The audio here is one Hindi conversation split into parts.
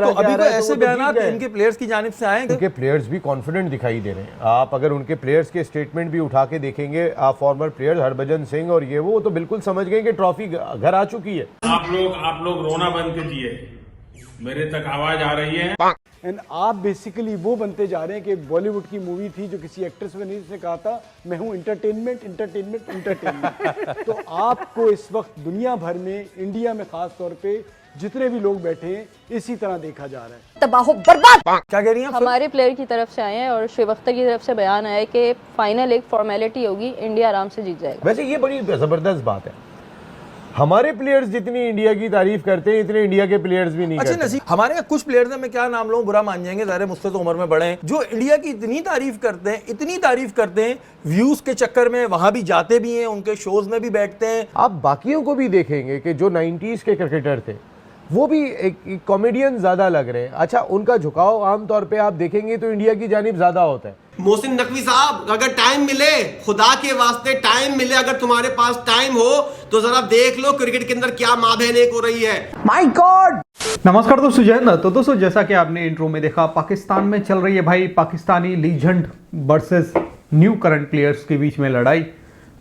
तो अभी तो ऐसे बयान इनके प्लेयर्स की जानिब से आए, उनके प्लेयर्स भी कॉन्फिडेंट दिखाई दे रहे हैं। आप अगर उनके प्लेयर्स के स्टेटमेंट भी उठा के देखेंगे, आप फॉर्मर प्लेयर्स हरभजन सिंह और ये वो तो बिल्कुल समझ गए कि ट्रॉफी घर आ चुकी है। आप लोग रोना बंद कीजिए, मेरे तक आवाज आ रही है। एंड आप बेसिकली वो बनते जा रहे हैं कि एक बॉलीवुड की मूवी थी जो किसी एक्ट्रेस ने उसने कहा था मैं हूं एंटरटेनमेंट एंटरटेनमेंट एंटरटेनमेंट। तो आपको इस वक्त दुनिया भर में, इंडिया में खास तौर पे जितने भी लोग बैठे हैं, इसी तरह देखा जा रहा है। तबाह बर्बाद। क्या कह रही हैं? हमारे प्लेयर की तरफ से आए हैं और शुएब अख्तर की तरफ से बयान आया है कि फाइनल एक फॉर्मेलिटी होगी, इंडिया आराम से जीत जाएगा। वैसे ये बड़ी जबरदस्त बात है। हमारे प्लेयर्स जितनी इंडिया की तारीफ करते हैं इतने इंडिया के प्लेयर्स भी नहीं अच्छा करते। नसीब, हमारे यहाँ कुछ प्लेयर्स हैं, मैं क्या नाम लूं, बुरा मान जाएंगे, ज़ाहिर मुझसे तो उम्र में बड़े हैं, जो इंडिया की इतनी तारीफ करते हैं, व्यूज के चक्कर में वहां भी जाते भी हैं, उनके शोज में भी बैठते हैं। आप बाकियों को भी देखेंगे कि जो 90s के क्रिकेटर थे वो भी एक कॉमेडियन ज्यादा लग रहे हैं। अच्छा, उनका झुकाव आमतौर पे आप देखेंगे तो इंडिया की जानिब ज्यादा होता है। मोहसिन नकवी साहब, अगर टाइम मिले, खुदा के वास्ते टाइम मिले, अगर तुम्हारे पास टाइम हो तो जरा देख लो क्रिकेट के अंदर क्या माँ बहन एक हो रही है। My God. नमस्कार दोस्तों, जय हिंद। तो दोस्तों, जैसा कि आपने इंट्रो में देखा, पाकिस्तान में चल रही है भाई Pakistani legend versus new current players के बीच में लड़ाई।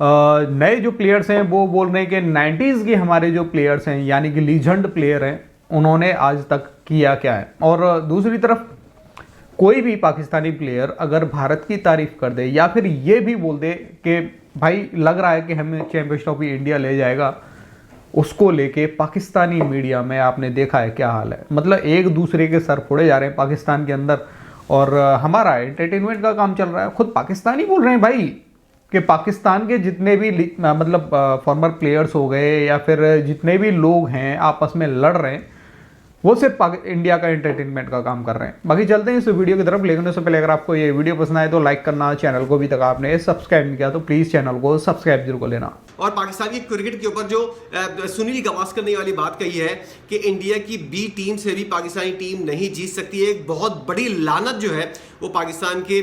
नए जो प्लेयर्स हैं वो बोल रहे हैं कि 90s के हमारे जो प्लेयर्स हैं, यानी कि लीजेंड प्लेयर हैं, उन्होंने आज तक किया क्या है। और दूसरी तरफ कोई भी पाकिस्तानी प्लेयर अगर भारत की तारीफ कर दे या फिर ये भी बोल दे कि भाई लग रहा है कि हमें चैंपियंस ट्रॉफी इंडिया ले जाएगा, उसको लेके पाकिस्तानी मीडिया में आपने देखा है क्या हाल है। मतलब एक दूसरे के सर फोड़े जा रहे हैं पाकिस्तान के अंदर, और हमारा एंटरटेनमेंट का काम चल रहा है। खुद पाकिस्तानी बोल रहे हैं भाई कि पाकिस्तान के जितने भी मतलब फॉर्मर प्लेयर्स हो गए या फिर जितने भी लोग हैं आपस में लड़ रहे हैं, वो सिर्फ इंडिया का एंटरटेनमेंट का काम कर रहे हैं। बाकी चलते हैं इस वीडियो की तरफ, लेकिन उससे पहले अगर आपको ये वीडियो पसंद आए तो लाइक करना, चैनल को भी तक आपने सब्सक्राइब नहीं किया तो प्लीज़ चैनल को सब्सक्राइब जरूर कर लेना। और पाकिस्तान की क्रिकेट के ऊपर जो सुनील गावस्कर ने वाली बात कही है कि इंडिया की बी टीम से भी पाकिस्तानी टीम नहीं जीत सकती है, एक बहुत बड़ी लानत जो है वो पाकिस्तान के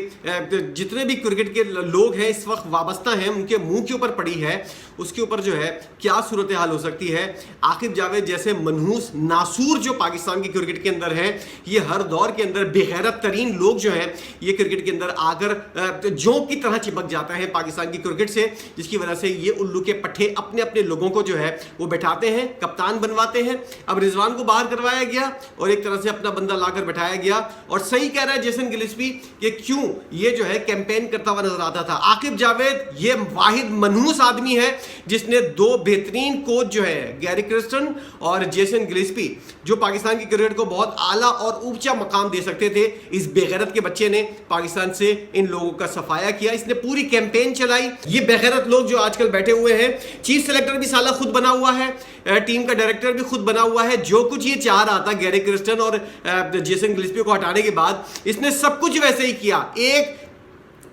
जितने भी क्रिकेट के लोग हैं इस वक्त वाबस्ता हैं उनके मुंह के ऊपर पड़ी है। उसके ऊपर जो है क्या सूरत हाल हो सकती है। आकिब जावेद जैसे मनहूस नासूर जो पाकिस्तान की क्रिकेट के अंदर हैं, ये हर दौर के अंदर बेगैरत तरीन लोग जो हैं ये क्रिकेट के अंदर आकर जोंक की तरह चिपक जाते हैं पाकिस्तान की क्रिकेट से, जिसकी वजह से ये उल्लू के पट्टे अपने अपने लोगों को जो है वो बैठाते हैं, कप्तान बनवाते हैं। अब रिजवान को बाहर करवाया गया और एक तरह से अपना बंदा लाकर बैठाया गया। और सही कह रहा है जेसन गिलिस्पी कि क्यों ये जो है कैंपेन करता हुआ नजर आता था। आकिब जावेद ये वाहिद मनहूस आदमी है जिसने दो बेहतरीन कोच जो है गैरी क्रिस्टन और जेसन गिलिस्पी, जो पाकिस्तान की क्रिकेट को बहुत आला और ऊंचा मकाम दे सकते थे, इस बेगैरत के बच्चे ने पाकिस्तान से इन लोगों का सफाया किया। इसने पूरी कैंपेन चलाई। ये बेगैरत लोग जो आजकल बैठे हुए हैं, चीफ सेलेक्टर भी साला खुद बना हुआ है, टीम का डायरेक्टर भी खुद बना हुआ है। जो कुछ ये चाह रहा था गैरी क्रिस्टन और जेसन गिलिस्पी को हटाने के बाद, इसने सब कुछ वैसे ही किया। एक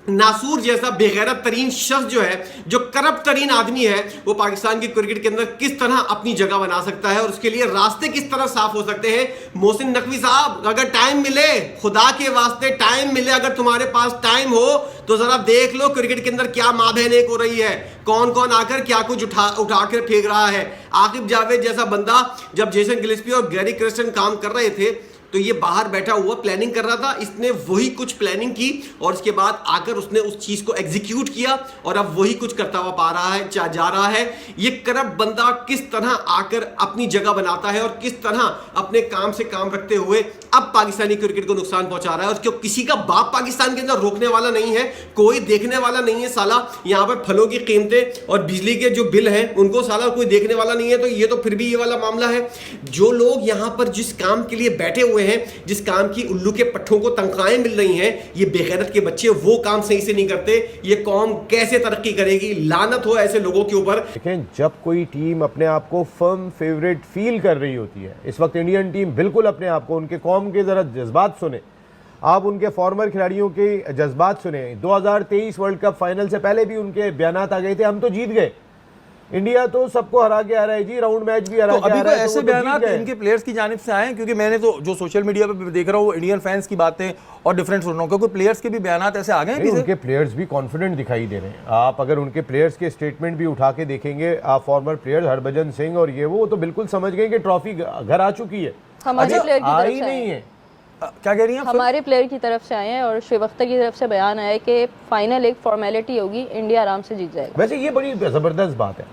नासूर जैसा बेगैरत तरीन शख्स जो है, जो करप्ट तरीन आदमी है, वो पाकिस्तान की क्रिकेट के अंदर किस तरह अपनी जगह बना सकता है और उसके लिए रास्ते किस तरह साफ हो सकते हैं। मोहसिन नकवी साहब, अगर टाइम मिले, खुदा के वास्ते टाइम मिले, अगर तुम्हारे पास टाइम हो तो जरा देख लो क्रिकेट के अंदर क्या माँ बहन एक हो रही है, कौन कौन आकर क्या कुछ उठा कर फेंक रहा है। आकिब जावेद जैसा बंदा जब जेसन गिलिस्पी और गैरी क्रिस्टन काम कर रहे थे तो ये बाहर बैठा हुआ प्लानिंग कर रहा था। इसने वही कुछ प्लानिंग की और उसके बाद आकर उसने उस चीज को एग्जीक्यूट किया और अब वही कुछ करता हुआ पा रहा है, जा रहा है। ये करप्ट बंदा किस तरह आकर अपनी जगह बनाता है और किस तरह अपने काम से काम रखते हुए अब पाकिस्तानी क्रिकेट को नुकसान पहुंचा रहा है। और किसी का बाप पाकिस्तान के अंदर रोकने वाला नहीं है, कोई देखने वाला नहीं है। साला यहाँ पर फलों की कीमतें और बिजली के जो बिल हैं उनको साला कोई देखने वाला नहीं है। तो ये तो फिर भी ये वाला मामला है। जो लोग यहाँ पर जिस काम के लिए बैठे हुए हैं, जिस काम की उल्लू के पट्टों को तनख्वाहें मिल रही हैं, ये बेगैरत के बच्चे वो काम सही से नहीं करते। ये कौम कैसे तरक्की करेगी? लानत हो ऐसे लोगों के ऊपर। लेकिन जब कोई टीम अपने आप को फर्म फेवरेट फील कर रही होती है, इस वक्त इंडियन टीम बिल्कुल अपने आप को, उनके कौम के जरा जज्बात सुने, आप उनके फॉर्मर खिलाड़ियों के जज्बात सुने। 2023 वर्ल्ड कप फाइनल से पहले भी उनके बयानात आ गए थे, हम तो जीत गए, इंडिया तो सबको हरा के आ रहा है जी, राउंड मैच भी हरा तो के आ अभी रहा तो है। ऐसे बयान इनके प्लेयर्स की जानिब से आए हैं, क्योंकि मैंने तो जो सोशल मीडिया पे देख रहा हूँ वो इंडियन फैंस की बातें और डिफरेंट सुन रहा हूँ, क्योंकि प्लेयर्स के भी बयान ऐसे आ गए हैं। उनके प्लेयर्स भी कॉन्फिडेंट दिखाई दे रहे हैं। आप अगर उनके प्लेयर्स के स्टेटमेंट भी उठा के देखेंगे, आप फॉर्मर प्लेयर्स हरभजन सिंह और ये वो तो बिल्कुल समझ गए कि ट्रॉफी घर आ चुकी है। हमारे प्लेयर की आ तरफ ही से नहीं है। क्या कह रही हैं? हमारे प्लेयर की तरफ से आए हैं और शुएब अख्तर की तरफ से बयान आया है कि फाइनल एक फॉर्मेलिटी होगी, इंडिया आराम से जीत जाएगा। वैसे ये बड़ी जबरदस्त बात है,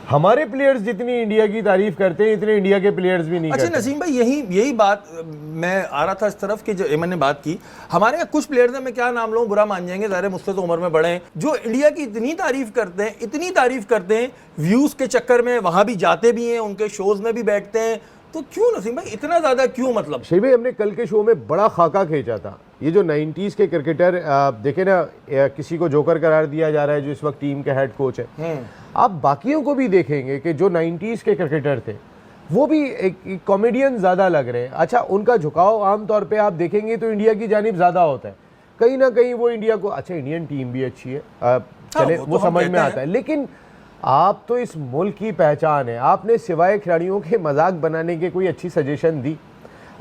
हमारे प्लेयर्स जितनी इंडिया की तारीफ करते हैं इतने इंडिया के प्लेयर्स भी नहीं अच्छा करते। नसीम भाई, यही बात मैं आ रहा था इस तरफ कि जो एमन ने बात की, हमारे यहाँ कुछ प्लेयर्स हैं, मैं क्या नाम लूँ, बुरा मान जाएंगे, ज़ाहिर है मुझसे तो उम्र में बड़े हैं, जो इंडिया की इतनी तारीफ करते हैं, व्यूज़ के चक्कर में वहाँ भी जाते भी हैं, उनके शोज़ में भी बैठते हैं, तो क्यों नसीम भाई इतना ज़्यादा क्यों? मतलब शेख भाई, हमने कल के शो में बड़ा खाका खींचा था, ये जो 90s के क्रिकेटर देखे ना, किसी को जोकर करार दिया जा रहा है जो इस वक्त टीम के हेड कोच है, आप बाकियों को भी देखेंगे कि जो 90s के क्रिकेटर थे वो भी एक कॉमेडियन ज़्यादा लग रहे हैं। अच्छा, उनका झुकाव आमतौर पे आप देखेंगे तो इंडिया की जानिब ज़्यादा होता है, कहीं ना कहीं वो इंडिया को, अच्छा इंडियन टीम भी अच्छी है, चले वो समझ में आता है, लेकिन आप तो इस मुल्क की पहचान है, आपने सिवाय खिलाड़ियों के मजाक बनाने के कोई अच्छी सजेशन दी?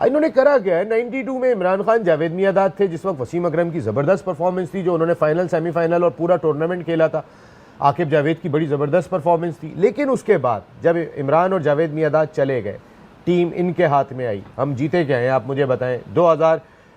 इन्होंने करा क्या है, 92 में इमरान खान, जावेद मियांदाद थे, जिस वक्त वसीम अकरम की ज़बरदस्त परफॉर्मेंस थी, जो उन्होंने फाइनल, सेमीफाइनल और पूरा टूर्नामेंट खेला था, आकिब जावेद की बड़ी ज़बरदस्त परफॉर्मेंस थी, लेकिन उसके बाद जब इमरान और जावेद मियांदाद चले गए, टीम इनके हाथ में आई, हम जीते क्या हैं आप मुझे बताएं?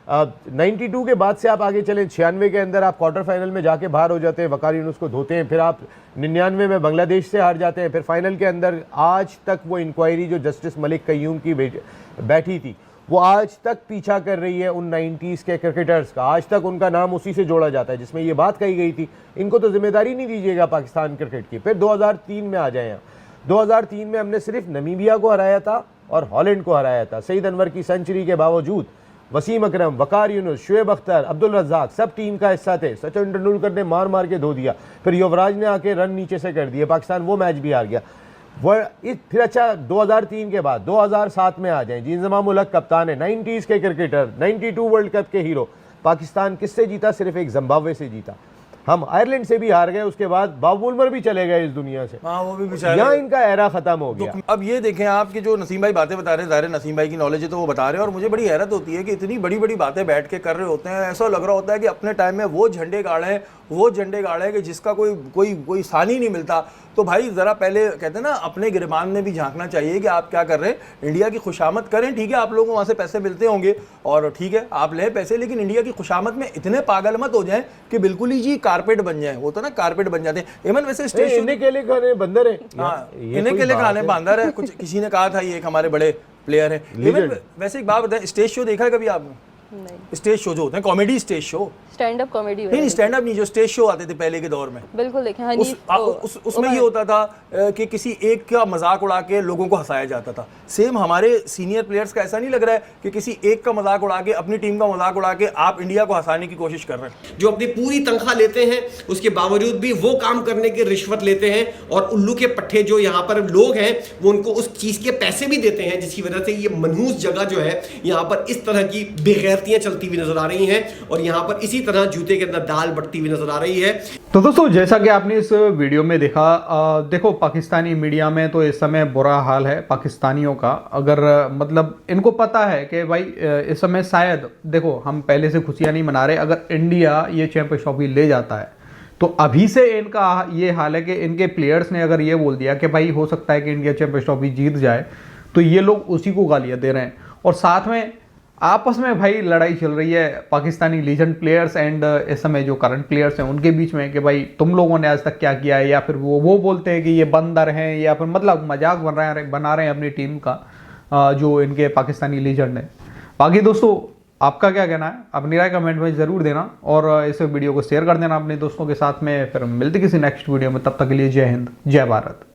92 के बाद से आप आगे चलें, 96 के अंदर आप क्वार्टर फाइनल में जाके बाहर हो जाते हैं, वकार यूनुस को धोते हैं, फिर आप 99 में बांग्लादेश से हार जाते हैं, फिर फाइनल के अंदर आज तक वो इंक्वायरी जो जस्टिस मलिक कय्यूम की बैठी थी, वो आज तक पीछा कर रही है उन 90s के क्रिकेटर्स का, आज तक उनका नाम उसी से जोड़ा जाता है जिसमें ये बात कही गई थी, इनको तो जिम्मेदारी नहीं दीजिएगा पाकिस्तान क्रिकेट की। फिर 2003 में आ जाए, 2003 में हमने सिर्फ नमीबिया को हराया था और हॉलैंड को हराया था, सईद अनवर की सेंचुरी के बावजूद वसीम अकरम, वकार यूनुस, शुएब अख्तर, अब्दुल रज़ाक सब टीम का हिस्सा थे, सचिन तेंदुलकर ने मार मार के धो दिया, फिर युवराज ने आके रन नीचे से कर दिए, पाकिस्तान वो मैच भी हार गया। फिर अच्छा 2003 के बाद 2007 में आ जाएं, जी इंजमाम उल हक कप्तान है, 90s के क्रिकेटर, 92 वर्ल्ड कप के हीरो, पाकिस्तान किससे जीता? सिर्फ एक जिम्बाब्वे से जीता, हम आयरलैंड से भी हार गए, उसके बाद बाब वुल्मर भी चले गए इस दुनिया से, हाँ वो भी बेचारे, यहाँ इनका एरा खत्म हो गया। अब ये देखें आप कि जो नसीम भाई बातें बता रहे हैं, ज़ाहिर है नसीम भाई की नॉलेज है तो वो बता रहे हैं, और मुझे बड़ी हैरत होती है कि इतनी बड़ी बड़ी बातें बैठ के कर रहे होते हैं, ऐसा लग रहा होता है कि अपने टाइम में वो झंडे गाड़े कि जिसका कोई सानी नहीं मिलता। तो भाई ज़रा पहले कहते हैं ना, अपने गिरबान में भी झांकना चाहिए कि आप क्या कर रहे हैं, इंडिया की खुशामद करें, ठीक है आप लोगों को वहाँ से पैसे मिलते होंगे और ठीक है आप लें पैसे, लेकिन इंडिया की खुशामद में इतने पागल मत हो जाएं कि बिल्कुल ही जी कारपेट बन जाए, वो तो ना कारपेट बन जाते हैं। एमन वैसे स्टेज इन्हें के लिए खाने बंदर है, हाँ इन्हें के लिए खाने बंदर है, कुछ किसी ने कहा था ये एक हमारे बड़े प्लेयर है। वैसे एक बात बताएं, स्टेज शो देखा है कभी आपने? नहीं। स्टेज शो जो होते हैं, comedy stage show, stand up comedy, नहीं स्टैंड अप नहीं, जो स्टेज शो आते थे पहले के दौर में, बिल्कुल देखें, उसमें ये होता था कि किसी एक का मजाक उड़ा के लोगों को हंसाया जाता था। सेम हमारे सीनियर प्लेयर्स का ऐसा नहीं लग रहा है कि किसी एक का मजाक उड़ा के, अपनी टीम का मजाक उड़ा के आप इंडिया को हंसाने की कोशिश कर रहे हैं? जो अपनी पूरी तनख्वाह लेते हैं उसके बावजूद भी वो काम करने की रिश्वत लेते हैं, और उल्लू के पट्टे जो यहाँ पर लोग हैं वो उनको उस चीज के पैसे भी देते हैं, जिसकी वजह से ये मनहूस जगह जो है यहाँ पर इस तरह की बेगैरतियां चलती हुई नजर आ रही हैं, और यहाँ पर इसी तरह जूते के अंदर दाल बढ़ती हुई नजर आ रही है। तो दोस्तों जैसा कि आपने इस वीडियो में देखा, देखो पाकिस्तानी मीडिया में तो इस समय बुरा हाल है पाकिस्तानियों का, अगर मतलब इनको पता है कि भाई इस समय शायद, देखो हम पहले से खुशियां नहीं मना रहे, अगर इंडिया ये चैंपियंस ट्रॉफी ले जाता है तो अभी से इनका ये हाल है कि इनके प्लेयर्स ने अगर ये बोल दिया कि भाई हो सकता है कि इंडिया चैंपियंस ट्रॉफी जीत जाए, तो ये लोग उसी को गालियां दे रहे हैं, और साथ में आपस में भाई लड़ाई चल रही है पाकिस्तानी लीजेंड प्लेयर्स एंड इस समय जो करंट प्लेयर्स हैं उनके बीच में कि भाई तुम लोगों ने आज तक क्या किया है, या फिर वो बोलते हैं कि ये बंदर हैं, या फिर मतलब मजाक बना रहे हैं अपनी टीम का जो इनके पाकिस्तानी लीजेंड है। बाकी दोस्तों आपका क्या कहना है, अपनी राय कमेंट में ज़रूर देना, और इस वीडियो को शेयर कर देना अपने दोस्तों के साथ में। फिर मिलते किसी नेक्स्ट वीडियो में, तब तक के लिए जय हिंद, जय भारत।